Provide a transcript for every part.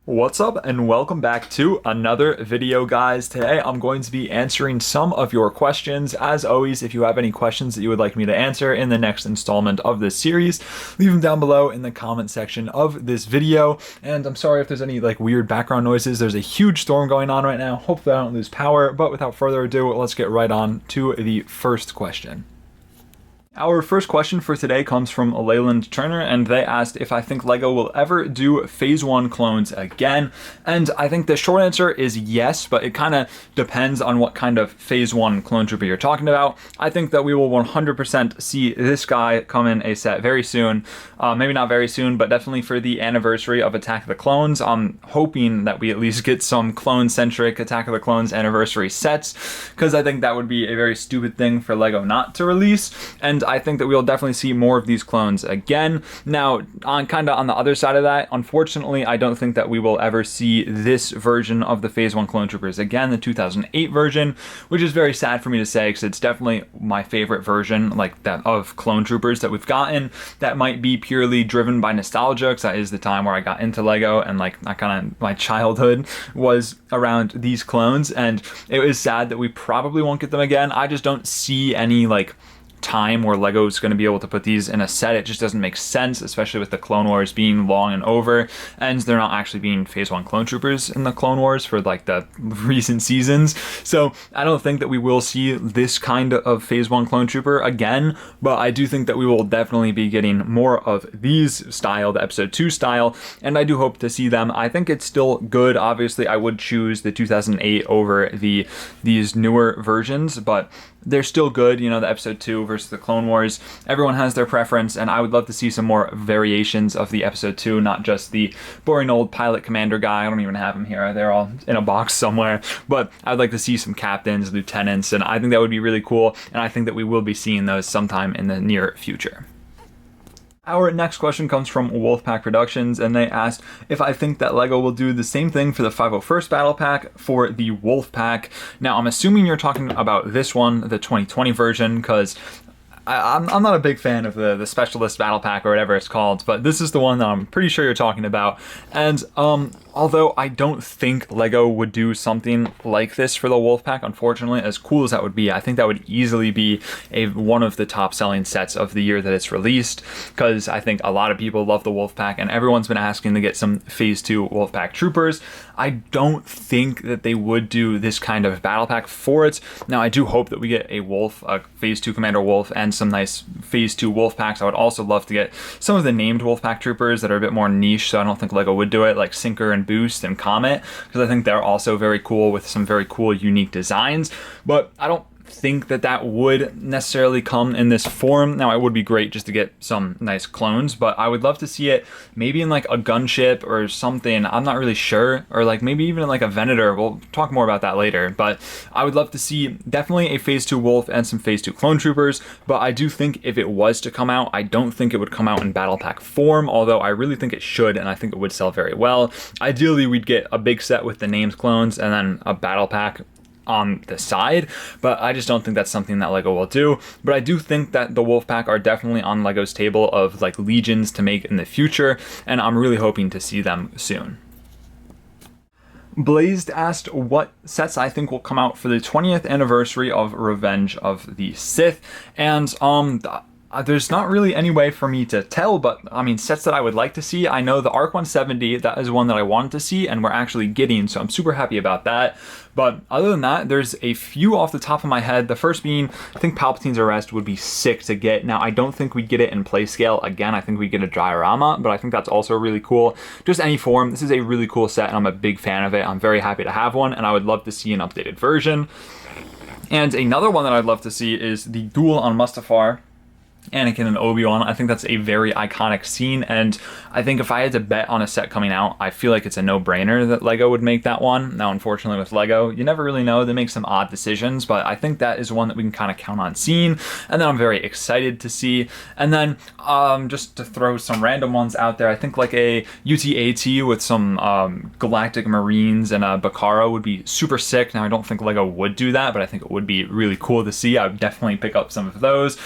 What's up and welcome back to another video, guys. Today I'm going to be answering some of your questions. As always, if you have any questions that you would like me to answer in the next installment of this series, leave them down below in the comment section of this video. And I'm sorry if there's any weird background noises. There's a huge storm going on right now. Hopefully I don't lose power, but without further ado, let's get right on to the first question. Our first question for today comes from Leyland Turner, and they asked if I think LEGO will ever do Phase 1 clones again. And I think the short answer is yes, but it kind of depends on what kind of Phase 1 clone trooper you're talking about. I think that we will 100% see this guy come in a set very soon. Maybe not very soon, but definitely for the anniversary of Attack of the Clones. I'm hoping that we at least get some clone-centric Attack of the Clones anniversary sets, because I think that would be a very stupid thing for LEGO not to release. And I think that we'll definitely see more of these clones again. Now, on the other side of that, unfortunately, I don't think that we will ever see this version of the Phase 1 clone troopers again, the 2008 version, which is very sad for me to say, because it's definitely my favorite version that of clone troopers that we've gotten. That might be purely driven by nostalgia, because that is the time where I got into LEGO, and my childhood was around these clones, and it was sad that we probably won't get them again. I just don't see any time where LEGO's going to be able to put these in a set. It just doesn't make sense, especially with the Clone Wars being long and over, and they're not actually being Phase 1 clone troopers in the Clone Wars for the recent seasons. So I don't think that we will see this kind of Phase 1 clone trooper again, but I do think that we will definitely be getting more of these style, the Episode 2 style, and I do hope to see them. I think it's still good. Obviously, I would choose the 2008 over these newer versions, but they're still good. You know, the Episode 2 versus the Clone Wars, everyone has their preference, and I would love to see some more variations of the Episode 2, not just the boring old pilot commander guy. I don't even have him here. They're all in a box somewhere, but I'd like to see some captains, lieutenants, and I think that would be really cool, and I think that we will be seeing those sometime in the near future. Our next question comes from Wolfpack Productions, and they asked if I think that LEGO will do the same thing for the 501st Battle Pack for the Wolfpack. Now, I'm assuming you're talking about this one, the 2020 version, because I'm not a big fan of the Specialist Battle Pack or whatever it's called, but this is the one that I'm pretty sure you're talking about. And although I don't think LEGO would do something like this for the Wolfpack, unfortunately, as cool as that would be, I think that would easily be one of the top selling sets of the year that it's released, because I think a lot of people love the Wolfpack, and everyone's been asking to get some Phase 2 Wolfpack troopers. I don't think that they would do this kind of battle pack for it. Now, I do hope that we get a Wolf, a Phase 2 Commander Wolf, and some nice Phase 2 Wolf packs. I would also love to get some of the named Wolfpack troopers that are a bit more niche, so I don't think LEGO would do it, like Sinker and Boost and Comet, because I think they're also very cool with some very cool, unique designs. But I don't think that would necessarily come in this form. Now, it would be great just to get some nice clones, but I would love to see it maybe in a gunship or something. I'm not really sure, or maybe even in a Venator. We'll talk more about that later, but I would love to see definitely a Phase 2 Wolf and some Phase 2 clone troopers. But I do think if it was to come out, I don't think it would come out in battle pack form, although I really think it should, and I think it would sell very well. Ideally, we'd get a big set with the named clones and then a battle pack on the side, but I just don't think that's something that LEGO will do. But I do think that the Wolfpack are definitely on LEGO's table of legions to make in the future, and I'm really hoping to see them soon. Blazed asked what sets I think will come out for the 20th anniversary of Revenge of the Sith, and there's not really any way for me to tell, but I mean, sets that I would like to see. I know the ARC 170, that is one that I wanted to see and we're actually getting, so I'm super happy about that. But other than that, there's a few off the top of my head. The first being, I think Palpatine's Arrest would be sick to get. Now, I don't think we'd get it in play scale again. I think we'd get a diorama, but I think that's also really cool. Just any form, this is a really cool set and I'm a big fan of it. I'm very happy to have one, and I would love to see an updated version. And another one that I'd love to see is the duel on Mustafar, Anakin and Obi-Wan. I think that's a very iconic scene, and I think if I had to bet on a set coming out, I feel like it's a no-brainer that LEGO would make that one. Now, unfortunately, with LEGO, you never really know. They make some odd decisions, but I think that is one that we can kind of count on seeing, and then I'm very excited to see. And then, just to throw some random ones out there, I think a UT-AT with some Galactic Marines and a Bakara would be super sick. Now, I don't think LEGO would do that, but I think it would be really cool to see. I would definitely pick up some of those.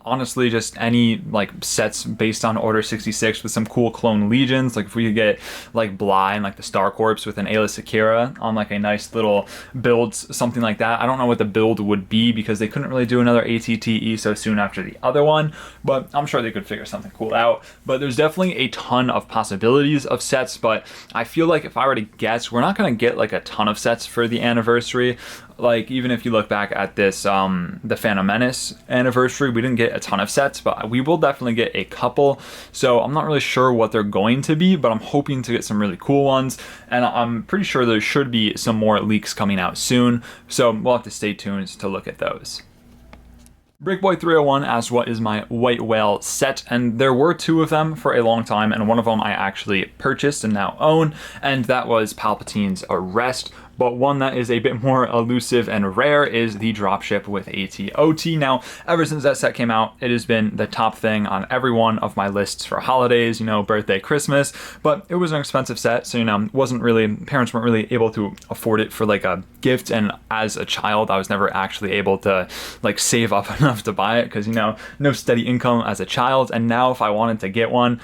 honestly just any like sets based on Order 66 with some cool clone legions. Like if we could get like Bly and like the Star Corps with an Aayla Secura on like a nice little build, something like that. I don't know what the build would be because they couldn't really do another ATTE so soon after the other one, but I'm sure they could figure something cool out. But there's definitely a ton of possibilities of sets, but I feel like if I were to guess, we're not going to get like a ton of sets for the anniversary. Like even if you look back at this the Phantom Menace anniversary, we didn't get a ton of sets, but we will definitely get a couple. So I'm not really sure what they're going to be, but I'm hoping to get some really cool ones, and I'm pretty sure there should be some more leaks coming out soon, so we'll have to stay tuned to look at those. Brickboy301 asked what is my White Whale set, and there were two of them for a long time, and one of them I actually purchased and now own, and that was Palpatine's Arrest. But one that is a bit more elusive and rare is the dropship with AT-OT. Now, ever since that set came out, it has been the top thing on every one of my lists for holidays, you know, birthday, Christmas, but it was an expensive set, so, you know, parents weren't really able to afford it for like a gift, and as a child, I was never actually able to like save up enough to buy it because, you know, no steady income as a child, and now if I wanted to get one,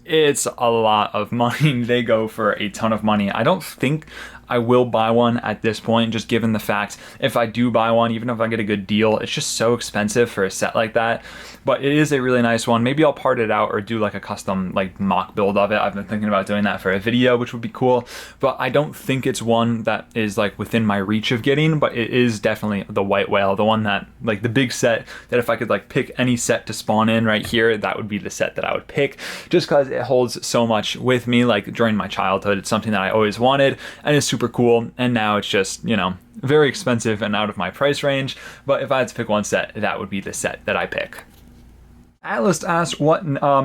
it's a lot of money. They go for a ton of money. I don't think I will buy one at this point, just given the fact if I do buy one, even if I get a good deal, it's just so expensive for a set like that. But it is a really nice one. Maybe I'll part it out or do like a custom like mock build of it. I've been thinking about doing that for a video, which would be cool. But I don't think it's one that is like within my reach of getting, but it is definitely the White Whale, the one that like the big set that if I could like pick any set to spawn in right here, that would be the set that I would pick, just because it holds so much with me. Like during my childhood, it's something that I always wanted, and it's super cool, and now it's just, you know, very expensive and out of my price range. But if I had to pick one set, that would be the set that I pick. Atlas asked what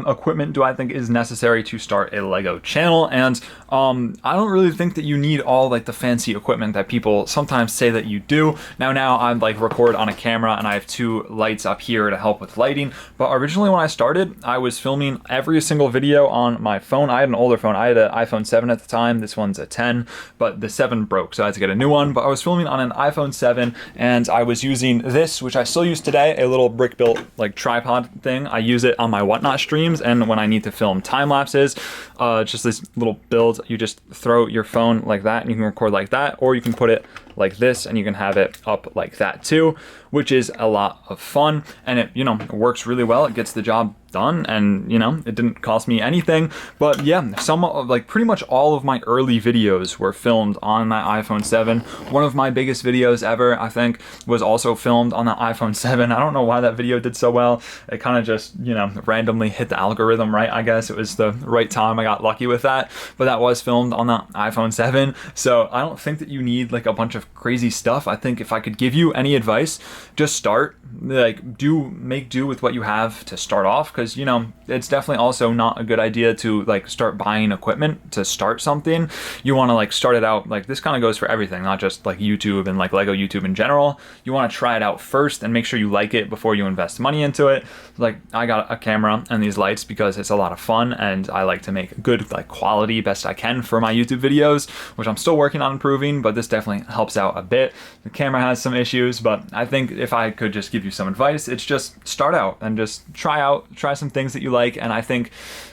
equipment do I think is necessary to start a Lego channel, and I don't really think that you need all like the fancy equipment that people sometimes say that you do. Now I like record on a camera and I have two lights up here to help with lighting, but originally when I started, I was filming every single video on my phone. I had an older phone. I had an iPhone 7 at the time. This one's a 10, but the 7 broke, so I had to get a new one. But I was filming on an iPhone 7 and I was using this, which I still use today, a little brick built like tripod thing. I use it on my Whatnot streams and when I need to film time lapses. Just this little build, you just throw your phone like that and you can record like that, or you can put it like this and you can have it up like that too, which is a lot of fun, and it, you know, it works really well. It gets the job done, and you know, it didn't cost me anything. But yeah, some of like pretty much all of my early videos were filmed on that iPhone 7. One of my biggest videos ever, I think, was also filmed on that iPhone 7. I don't know why that video did so well. It kind of just, you know, randomly hit the algorithm right. I guess it was the right time. I got lucky with that, but that was filmed on the iPhone 7. So I don't think that you need like a bunch of crazy stuff. I think if I could give you any advice, just start, like make do with what you have to start off, because, you know, it's definitely also not a good idea to like start buying equipment to start something. You want to like start it out, like this kind of goes for everything, not just like YouTube and like Lego YouTube in general. You want to try it out first and make sure you like it before you invest money into it. Like I got a camera and these lights because it's a lot of fun and I like to make good like quality best I can for my YouTube videos, which I'm still working on improving, but this definitely helps out a bit. The camera has some issues, but I think if I could just give you some advice, it's just start out and just try some things that you like, and I think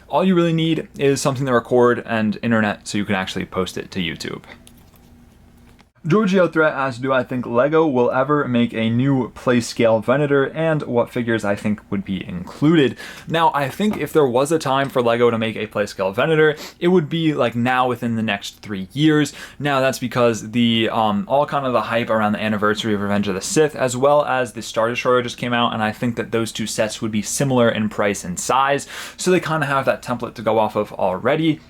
all you really need is something to record and internet so you can actually post it to YouTube. Giorgio Threat asks, do I think Lego will ever make a new play scale Venator, and what figures I think would be included? Now, I think if there was a time for Lego to make a play scale Venator, it would be like now within the next 3 years. Now that's because the all kind of the hype around the anniversary of Revenge of the Sith, as well as the Star Destroyer just came out, and I think that those two sets would be similar in price and size, so they kind of have that template to go off of already.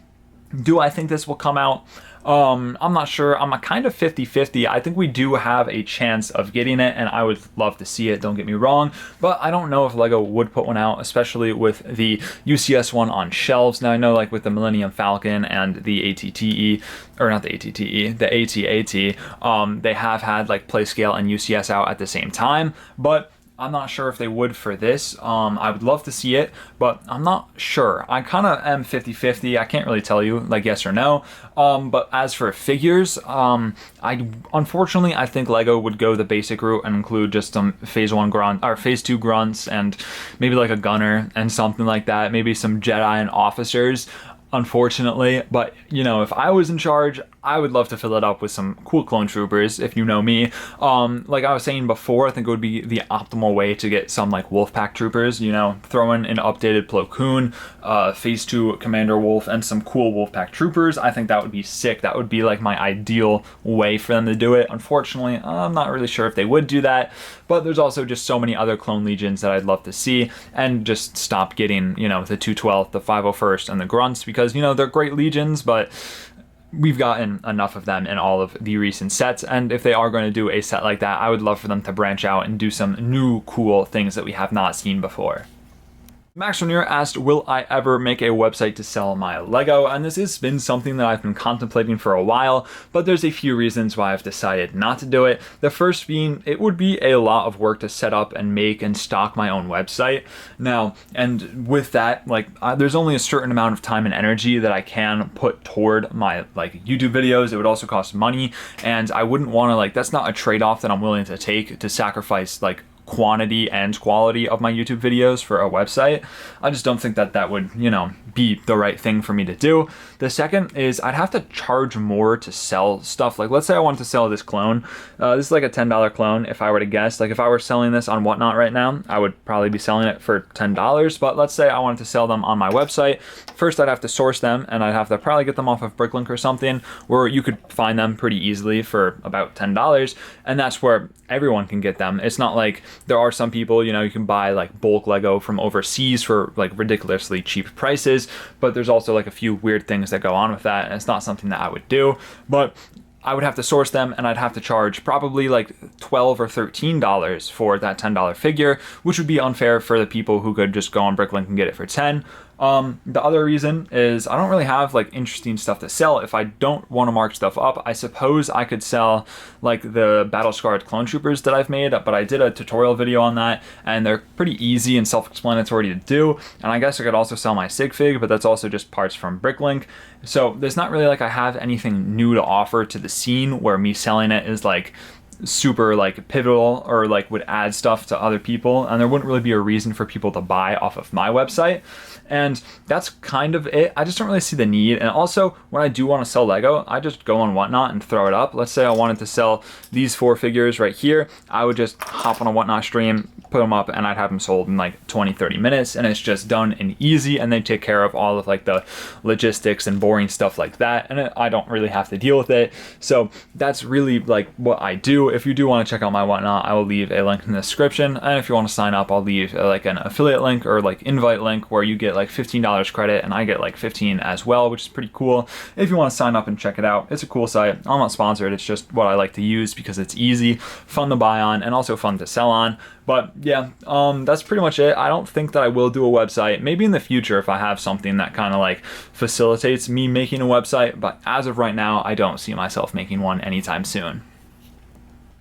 Do I think this will come out? I'm not sure. I'm a kind of 50-50. I think we do have a chance of getting it, and I would love to see it, don't get me wrong, but I don't know if Lego would put one out, especially with the UCS one on shelves. Now I know like with the Millennium Falcon and the ATTE, or not the ATTE, the AT-AT, they have had like play scale and UCS out at the same time, but I'm not sure if they would for this. I would love to see it, but I'm not sure. I kind of am 50-50. I can't really tell you like yes or no. But as for figures, unfortunately I think Lego would go the basic route and include just some phase 1 grunt or phase 2 grunts and maybe like a gunner and something like that. Maybe some Jedi and officers, unfortunately. But you know, if I was in charge, I would love to fill it up with some cool clone troopers, if you know me. Like I was saying before, I think it would be the optimal way to get some like Wolfpack troopers, you know, throw in an updated Plo Koon, phase 2 Commander Wolf, and some cool Wolfpack troopers. I think that would be sick. That would be like my ideal way for them to do it. Unfortunately, I'm not really sure if they would do that, but there's also just so many other clone legions that I'd love to see, and just stop getting, you know, the 212th, the 501st, and the grunts, because, you know, they're great legions, but we've gotten enough of them in all of the recent sets. And if they are going to do a set like that, I would love for them to branch out and do some new cool things that we have not seen before. Max Renier asked, will I ever make a website to sell my Lego? And this has been something that I've been contemplating for a while, but there's a few reasons why I've decided not to do it. The first being, it would be a lot of work to set up and make and stock my own website. Now, and with that, like, there's only a certain amount of time and energy that I can put toward my like YouTube videos. It would also cost money, and I wouldn't want to, like, that's not a trade-off that I'm willing to take, to sacrifice like quantity and quality of my YouTube videos for a website. I just don't think that that would, you know, be the right thing for me to do. The second is I'd have to charge more to sell stuff. Like, let's say I wanted to sell this clone. This is like a $10 clone if I were to guess. Like, if I were selling this on Whatnot right now, I would probably be selling it for $10. But let's say I wanted to sell them on my website. First, I'd have to source them, and I'd have to probably get them off of Bricklink or something, where you could find them pretty easily for about $10. And that's where everyone can get them. It's not like there are some people, you know, you can buy like bulk Lego from overseas for like ridiculously cheap prices, but there's also like a few weird things that go on with that, and it's not something that I would do. But I would have to source them, and I'd have to charge probably like $12 or $13 for that $10 figure, which would be unfair for the people who could just go on Bricklink and get it for 10. The other reason is I don't really have like interesting stuff to sell. If I don't want to mark stuff up, I suppose I could sell like the battle scarred clone troopers that I've made, but I did a tutorial video on that, and they're pretty easy and self-explanatory to do. And I guess I could also sell my sig fig, but that's also just parts from Bricklink. So there's not really like I have anything new to offer to the scene where me selling it is like super like pivotal or like would add stuff to other people, and there wouldn't really be a reason for people to buy off of my website. And that's kind of it. I just don't really see the need. And also, when I do want to sell Lego, I just go on Whatnot and throw it up. Let's say I wanted to sell these 4 figures right here. I would just hop on a Whatnot stream, put them up, and I'd have them sold in like 20-30 minutes, and it's just done and easy, and they take care of all of like the logistics and boring stuff like that, and I don't really have to deal with it. So that's really like what I do. If you do want to check out my Whatnot, I will leave a link in the description, and if you want to sign up, I'll leave like an affiliate link or like invite link where you get like $15 credit, and I get like 15 as well, which is pretty cool. If you want to sign up and check it out, it's a cool site. I'm not sponsored, it's just what I like to use because it's easy, fun to buy on, and also fun to sell on. But yeah, that's pretty much it. I don't think that I will do a website. Maybe in the future if I have something that kind of like facilitates me making a website, but as of right now, I don't see myself making one anytime soon.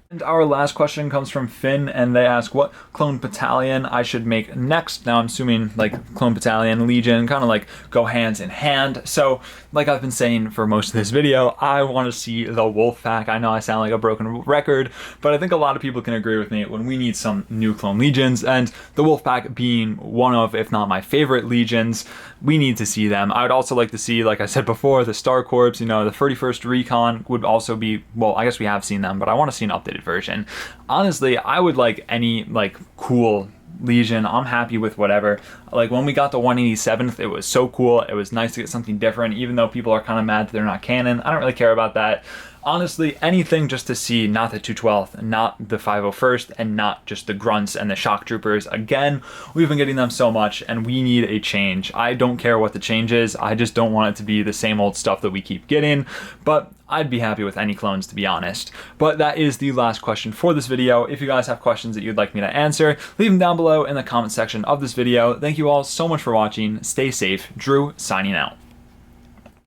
And our last question comes from Finn, and they ask what clone battalion I should make next. Now I'm assuming like clone battalion, legion, kind of like go hands in hand. So like I've been saying for most of this video, I want to see the wolf pack. I know I sound like a broken record, but I think a lot of people can agree with me when we need some new clone legions, and the wolf pack being one of, if not my favorite legions, we need to see them. I would also like to see, like I said before, the Star Corps, you know, the 31st Recon would also be, well, I guess we have seen them, but I want to see an updated version. Honestly, I would like any like cool legion. I'm happy with whatever. Like when we got the 187th, it was so cool. It was nice to get something different, even though people are kind of mad that they're not canon. I don't really care about that. Honestly, anything just to see not the 212th, not the 501st, and not just the grunts and the shock troopers. Again, we've been getting them so much, and we need a change. I don't care what the change is. I just don't want it to be the same old stuff that we keep getting, but I'd be happy with any clones, to be honest. But that is the last question for this video. If you guys have questions that you'd like me to answer, leave them down below in the comment section of this video. Thank you all so much for watching. Stay safe. Drew, signing out.